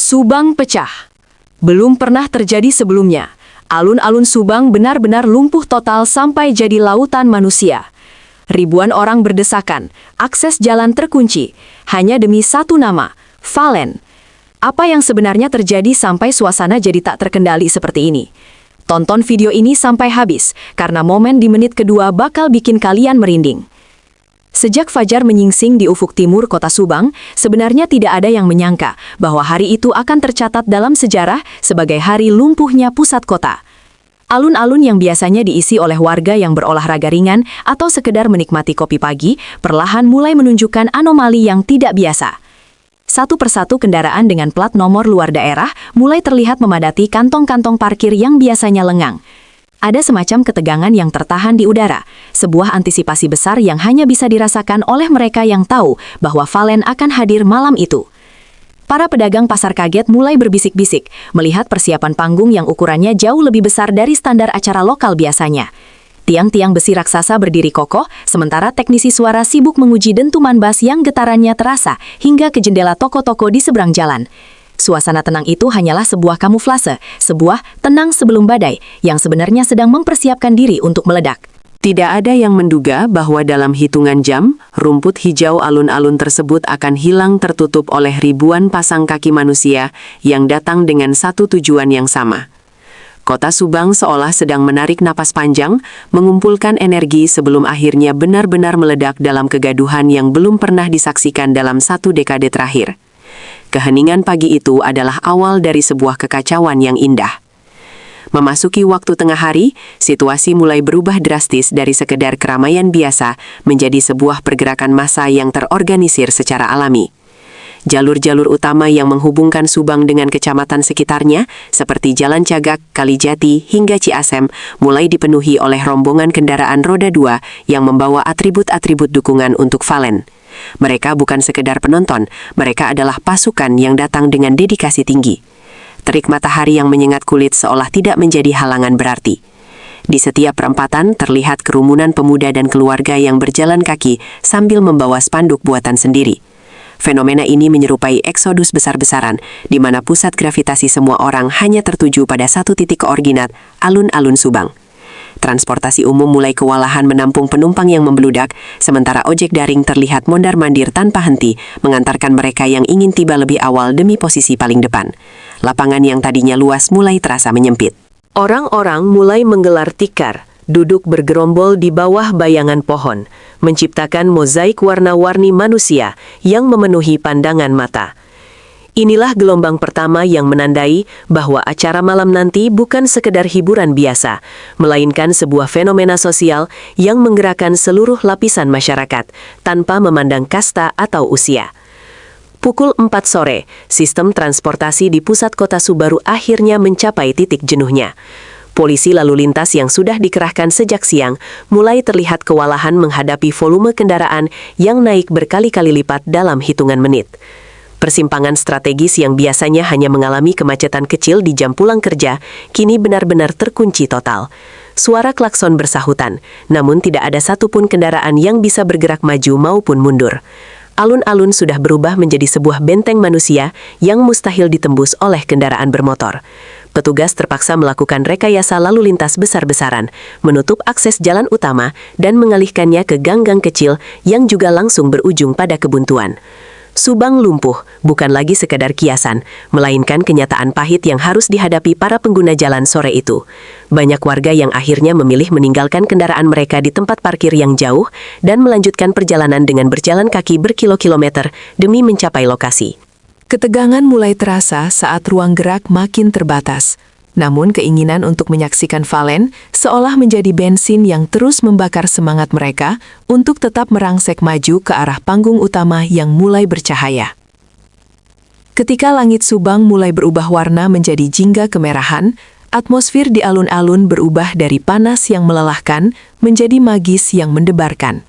Subang pecah. Belum pernah terjadi sebelumnya. Alun-alun Subang benar-benar lumpuh total sampai jadi lautan manusia. Ribuan orang berdesakan, akses jalan terkunci, hanya demi satu nama, Valen. Apa yang sebenarnya terjadi sampai suasana jadi tak terkendali seperti ini? Tonton video ini sampai habis, karena momen di menit kedua bakal bikin kalian merinding. Sejak fajar menyingsing di ufuk timur kota Subang, sebenarnya tidak ada yang menyangka bahwa hari itu akan tercatat dalam sejarah sebagai hari lumpuhnya pusat kota. Alun-alun yang biasanya diisi oleh warga yang berolahraga ringan atau sekedar menikmati kopi pagi, perlahan mulai menunjukkan anomali yang tidak biasa. Satu persatu kendaraan dengan plat nomor luar daerah mulai terlihat memadati kantong-kantong parkir yang biasanya lengang. Ada semacam ketegangan yang tertahan di udara, sebuah antisipasi besar yang hanya bisa dirasakan oleh mereka yang tahu bahwa Valen akan hadir malam itu. Para pedagang pasar kaget mulai berbisik-bisik, melihat persiapan panggung yang ukurannya jauh lebih besar dari standar acara lokal biasanya. Tiang-tiang besi raksasa berdiri kokoh, sementara teknisi suara sibuk menguji dentuman bass yang getarannya terasa hingga ke jendela toko-toko di seberang jalan. Suasana tenang itu hanyalah sebuah kamuflase, sebuah tenang sebelum badai, yang sebenarnya sedang mempersiapkan diri untuk meledak. Tidak ada yang menduga bahwa dalam hitungan jam, rumput hijau alun-alun tersebut akan hilang tertutup oleh ribuan pasang kaki manusia yang datang dengan satu tujuan yang sama. Kota Subang seolah sedang menarik napas panjang, mengumpulkan energi sebelum akhirnya benar-benar meledak dalam kegaduhan yang belum pernah disaksikan dalam satu dekade terakhir. Keheningan pagi itu adalah awal dari sebuah kekacauan yang indah. Memasuki waktu tengah hari, situasi mulai berubah drastis dari sekedar keramaian biasa menjadi sebuah pergerakan massa yang terorganisir secara alami. Jalur-jalur utama yang menghubungkan Subang dengan kecamatan sekitarnya, seperti Jalan Cagak, Kalijati, hingga Ciasem, mulai dipenuhi oleh rombongan kendaraan roda 2 yang membawa atribut-atribut dukungan untuk Valen. Mereka bukan sekedar penonton, mereka adalah pasukan yang datang dengan dedikasi tinggi. Terik matahari yang menyengat kulit seolah tidak menjadi halangan berarti. Di setiap perempatan terlihat kerumunan pemuda dan keluarga yang berjalan kaki sambil membawa spanduk buatan sendiri. Fenomena ini menyerupai eksodus besar-besaran, di mana pusat gravitasi semua orang hanya tertuju pada satu titik koordinat, alun-alun Subang. Transportasi umum mulai kewalahan menampung penumpang yang membeludak, sementara ojek daring terlihat mondar-mandir tanpa henti, mengantarkan mereka yang ingin tiba lebih awal demi posisi paling depan. Lapangan yang tadinya luas mulai terasa menyempit. Orang-orang mulai menggelar tikar, duduk bergerombol di bawah bayangan pohon, menciptakan mozaik warna-warni manusia yang memenuhi pandangan mata. Inilah gelombang pertama yang menandai bahwa acara malam nanti bukan sekedar hiburan biasa, melainkan sebuah fenomena sosial yang menggerakkan seluruh lapisan masyarakat, tanpa memandang kasta atau usia. Pukul 4 sore, sistem transportasi di pusat kota Subaru akhirnya mencapai titik jenuhnya. Polisi lalu lintas yang sudah dikerahkan sejak siang mulai terlihat kewalahan menghadapi volume kendaraan yang naik berkali-kali lipat dalam hitungan menit. Persimpangan strategis yang biasanya hanya mengalami kemacetan kecil di jam pulang kerja, kini benar-benar terkunci total. Suara klakson bersahutan, namun tidak ada satupun kendaraan yang bisa bergerak maju maupun mundur. Alun-alun sudah berubah menjadi sebuah benteng manusia yang mustahil ditembus oleh kendaraan bermotor. Petugas terpaksa melakukan rekayasa lalu lintas besar-besaran, menutup akses jalan utama dan mengalihkannya ke gang-gang kecil yang juga langsung berujung pada kebuntuan. Subang lumpuh bukan lagi sekadar kiasan, melainkan kenyataan pahit yang harus dihadapi para pengguna jalan sore itu. Banyak warga yang akhirnya memilih meninggalkan kendaraan mereka di tempat parkir yang jauh dan melanjutkan perjalanan dengan berjalan kaki berkilo-kilometer demi mencapai lokasi. Ketegangan mulai terasa saat ruang gerak makin terbatas. Namun keinginan untuk menyaksikan Valen seolah menjadi bensin yang terus membakar semangat mereka untuk tetap merangsek maju ke arah panggung utama yang mulai bercahaya. Ketika langit Subang mulai berubah warna menjadi jingga kemerahan, atmosfer di alun-alun berubah dari panas yang melelahkan menjadi magis yang mendebarkan.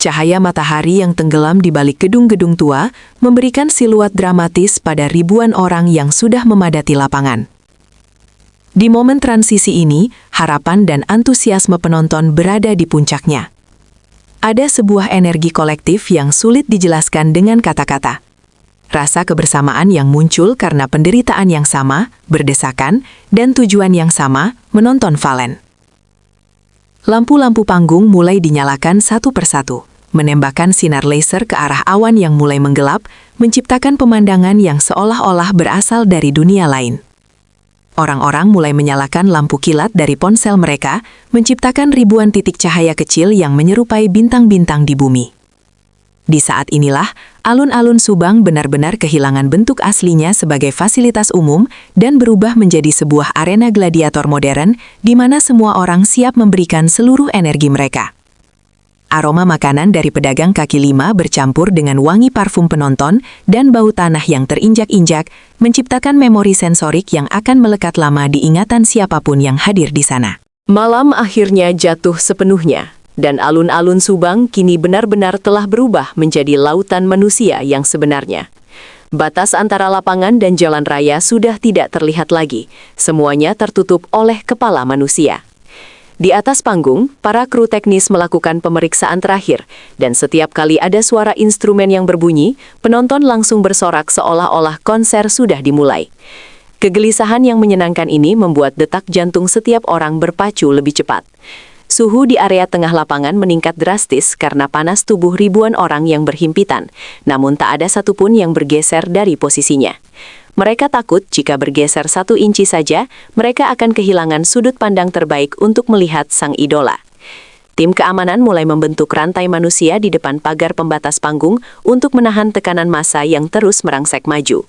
Cahaya matahari yang tenggelam di balik gedung-gedung tua memberikan siluet dramatis pada ribuan orang yang sudah memadati lapangan. Di momen transisi ini, harapan dan antusiasme penonton berada di puncaknya. Ada sebuah energi kolektif yang sulit dijelaskan dengan kata-kata. rasa kebersamaan yang muncul karena penderitaan yang sama, berdesakan, dan tujuan yang sama, menonton Valen. Lampu-lampu panggung mulai dinyalakan satu persatu, menembakkan sinar laser ke arah awan yang mulai menggelap, menciptakan pemandangan yang seolah-olah berasal dari dunia lain. Orang-orang mulai menyalakan lampu kilat dari ponsel mereka, menciptakan ribuan titik cahaya kecil yang menyerupai bintang-bintang di bumi. Di saat inilah, alun-alun Subang benar-benar kehilangan bentuk aslinya sebagai fasilitas umum dan berubah menjadi sebuah arena gladiator modern di mana semua orang siap memberikan seluruh energi mereka. Aroma makanan dari pedagang kaki lima bercampur dengan wangi parfum penonton dan bau tanah yang terinjak-injak menciptakan memori sensorik yang akan melekat lama di ingatan siapapun yang hadir di sana. Malam akhirnya jatuh sepenuhnya, dan alun-alun Subang kini benar-benar telah berubah menjadi lautan manusia yang sebenarnya. Batas antara lapangan dan jalan raya sudah tidak terlihat lagi, semuanya tertutup oleh kepala manusia. Di atas panggung, para kru teknis melakukan pemeriksaan terakhir, dan setiap kali ada suara instrumen yang berbunyi, penonton langsung bersorak seolah-olah konser sudah dimulai. Kegelisahan yang menyenangkan ini membuat detak jantung setiap orang berpacu lebih cepat. Suhu di area tengah lapangan meningkat drastis karena panas tubuh ribuan orang yang berhimpitan, namun tak ada satupun yang bergeser dari posisinya. Mereka takut jika bergeser 1 inci saja, mereka akan kehilangan sudut pandang terbaik untuk melihat sang idola. Tim keamanan mulai membentuk rantai manusia di depan pagar pembatas panggung untuk menahan tekanan massa yang terus merangsek maju.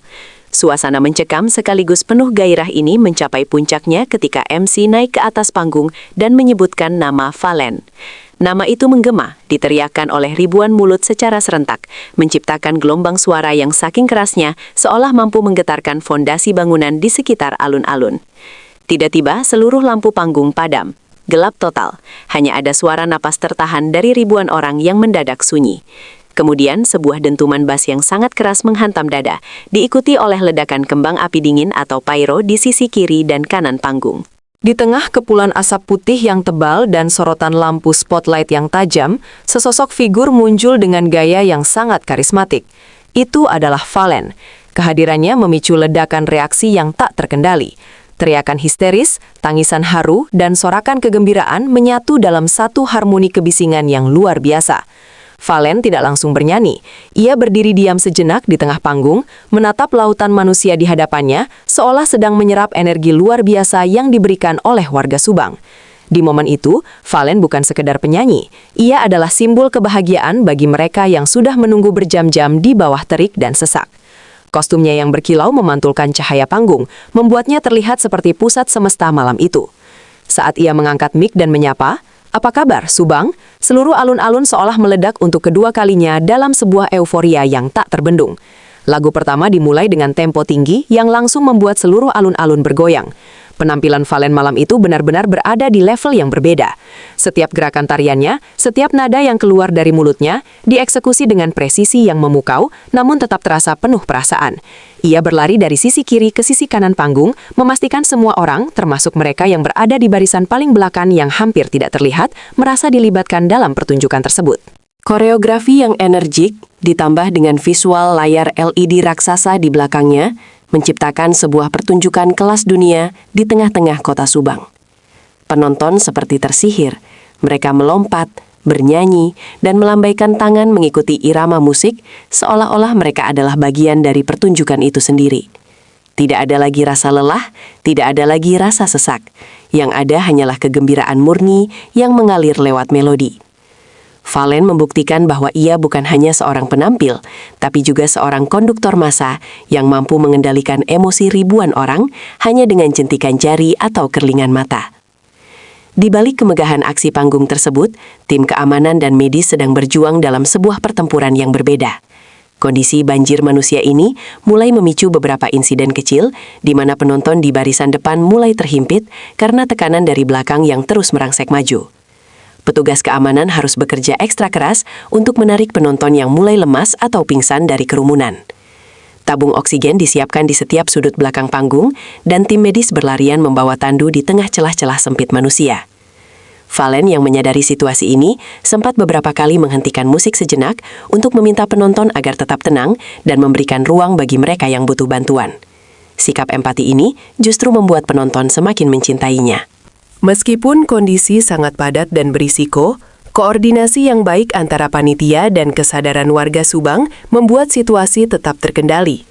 Suasana mencekam sekaligus penuh gairah ini mencapai puncaknya ketika MC naik ke atas panggung dan menyebutkan nama Valen. Nama itu menggema, diteriakkan oleh ribuan mulut secara serentak, menciptakan gelombang suara yang saking kerasnya seolah mampu menggetarkan fondasi bangunan di sekitar alun-alun. Tiba-tiba seluruh lampu panggung padam, gelap total, hanya ada suara napas tertahan dari ribuan orang yang mendadak sunyi. Kemudian sebuah dentuman bas yang sangat keras menghantam dada, diikuti oleh ledakan kembang api dingin atau pyro di sisi kiri dan kanan panggung. Di tengah kepulan asap putih yang tebal dan sorotan lampu spotlight yang tajam, sesosok figur muncul dengan gaya yang sangat karismatik. Itu adalah Valen. Kehadirannya memicu ledakan reaksi yang tak terkendali. Teriakan histeris, tangisan haru, dan sorakan kegembiraan menyatu dalam satu harmoni kebisingan yang luar biasa. Valen tidak langsung bernyanyi. Ia berdiri diam sejenak di tengah panggung, menatap lautan manusia di hadapannya, seolah sedang menyerap energi luar biasa yang diberikan oleh warga Subang. Di momen itu, Valen bukan sekedar penyanyi. Ia adalah simbol kebahagiaan bagi mereka yang sudah menunggu berjam-jam di bawah terik dan sesak. Kostumnya yang berkilau memantulkan cahaya panggung, membuatnya terlihat seperti pusat semesta malam itu. Saat ia mengangkat mic dan menyapa, "Apa kabar, Subang?" Seluruh alun-alun seolah meledak untuk kedua kalinya dalam sebuah euforia yang tak terbendung. Lagu pertama dimulai dengan tempo tinggi yang langsung membuat seluruh alun-alun bergoyang. Penampilan Valen malam itu benar-benar berada di level yang berbeda. Setiap gerakan tariannya, setiap nada yang keluar dari mulutnya, dieksekusi dengan presisi yang memukau, namun tetap terasa penuh perasaan. Ia berlari dari sisi kiri ke sisi kanan panggung, memastikan semua orang, termasuk mereka yang berada di barisan paling belakang yang hampir tidak terlihat, merasa dilibatkan dalam pertunjukan tersebut. Koreografi yang energik, ditambah dengan visual layar LED raksasa di belakangnya, menciptakan sebuah pertunjukan kelas dunia di tengah-tengah kota Subang. Penonton seperti tersihir, mereka melompat, bernyanyi, dan melambaikan tangan mengikuti irama musik, seolah-olah mereka adalah bagian dari pertunjukan itu sendiri. Tidak ada lagi rasa lelah, tidak ada lagi rasa sesak. Yang ada hanyalah kegembiraan murni yang mengalir lewat melodi. Valen membuktikan bahwa ia bukan hanya seorang penampil, tapi juga seorang konduktor massa yang mampu mengendalikan emosi ribuan orang hanya dengan jentikan jari atau kerlingan mata. Di balik kemegahan aksi panggung tersebut, tim keamanan dan medis sedang berjuang dalam sebuah pertempuran yang berbeda. Kondisi banjir manusia ini mulai memicu beberapa insiden kecil, di mana penonton di barisan depan mulai terhimpit karena tekanan dari belakang yang terus merangsek maju. Petugas keamanan harus bekerja ekstra keras untuk menarik penonton yang mulai lemas atau pingsan dari kerumunan. Tabung oksigen disiapkan di setiap sudut belakang panggung, dan tim medis berlarian membawa tandu di tengah celah-celah sempit manusia. Valen yang menyadari situasi ini sempat beberapa kali menghentikan musik sejenak untuk meminta penonton agar tetap tenang dan memberikan ruang bagi mereka yang butuh bantuan. Sikap empati ini justru membuat penonton semakin mencintainya. Meskipun kondisi sangat padat dan berisiko, koordinasi yang baik antara panitia dan kesadaran warga Subang membuat situasi tetap terkendali.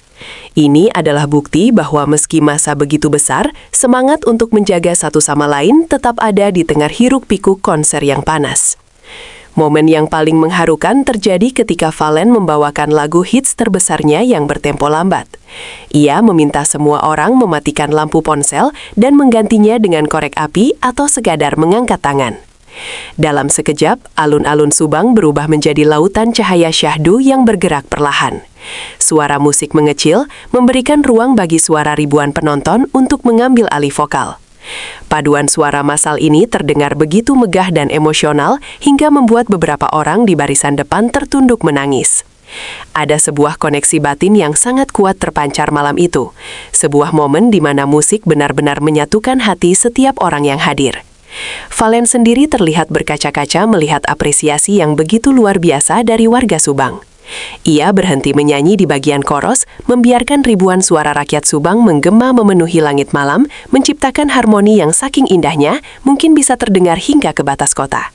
Ini adalah bukti bahwa meski masa begitu besar, semangat untuk menjaga satu sama lain tetap ada di tengah hiruk-pikuk konser yang panas. Momen yang paling mengharukan terjadi ketika Valen membawakan lagu hits terbesarnya yang bertempo lambat. Ia meminta semua orang mematikan lampu ponsel dan menggantinya dengan korek api atau sekadar mengangkat tangan. Dalam sekejap, alun-alun Subang berubah menjadi lautan cahaya syahdu yang bergerak perlahan. Suara musik mengecil, memberikan ruang bagi suara ribuan penonton untuk mengambil alih vokal. Paduan suara massal ini terdengar begitu megah dan emosional hingga membuat beberapa orang di barisan depan tertunduk menangis. Ada sebuah koneksi batin yang sangat kuat terpancar malam itu. Sebuah momen di mana musik benar-benar menyatukan hati setiap orang yang hadir. Valen sendiri terlihat berkaca-kaca melihat apresiasi yang begitu luar biasa dari warga Subang. Ia berhenti menyanyi di bagian koros, membiarkan ribuan suara rakyat Subang menggema memenuhi langit malam, menciptakan harmoni yang saking indahnya mungkin bisa terdengar hingga ke batas kota.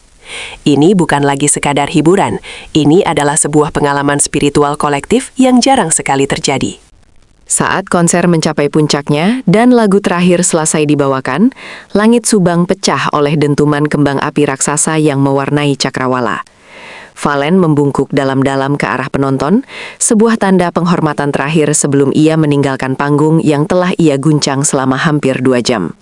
Ini bukan lagi sekadar hiburan, ini adalah sebuah pengalaman spiritual kolektif yang jarang sekali terjadi. Saat konser mencapai puncaknya dan lagu terakhir selesai dibawakan, langit Subang pecah oleh dentuman kembang api raksasa yang mewarnai cakrawala. Valen membungkuk dalam-dalam ke arah penonton, sebuah tanda penghormatan terakhir sebelum ia meninggalkan panggung yang telah ia guncang selama hampir 2 jam.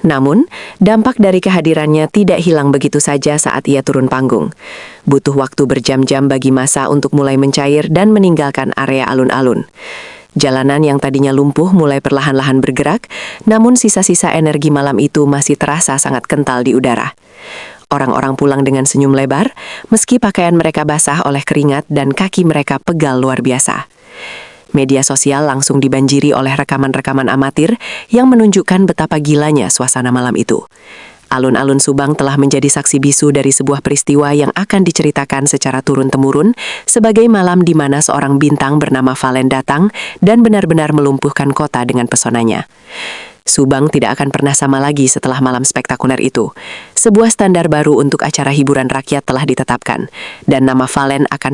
Namun, dampak dari kehadirannya tidak hilang begitu saja saat ia turun panggung. Butuh waktu berjam-jam bagi massa untuk mulai mencair dan meninggalkan area alun-alun. Jalanan yang tadinya lumpuh mulai perlahan-lahan bergerak, namun sisa-sisa energi malam itu masih terasa sangat kental di udara. Orang-orang pulang dengan senyum lebar, meski pakaian mereka basah oleh keringat dan kaki mereka pegal luar biasa. Media sosial langsung dibanjiri oleh rekaman-rekaman amatir yang menunjukkan betapa gilanya suasana malam itu. Alun-alun Subang telah menjadi saksi bisu dari sebuah peristiwa yang akan diceritakan secara turun-temurun sebagai malam di mana seorang bintang bernama Valen datang dan benar-benar melumpuhkan kota dengan pesonanya. Subang tidak akan pernah sama lagi setelah malam spektakuler itu. Sebuah standar baru untuk acara hiburan rakyat telah ditetapkan, dan nama Valen akan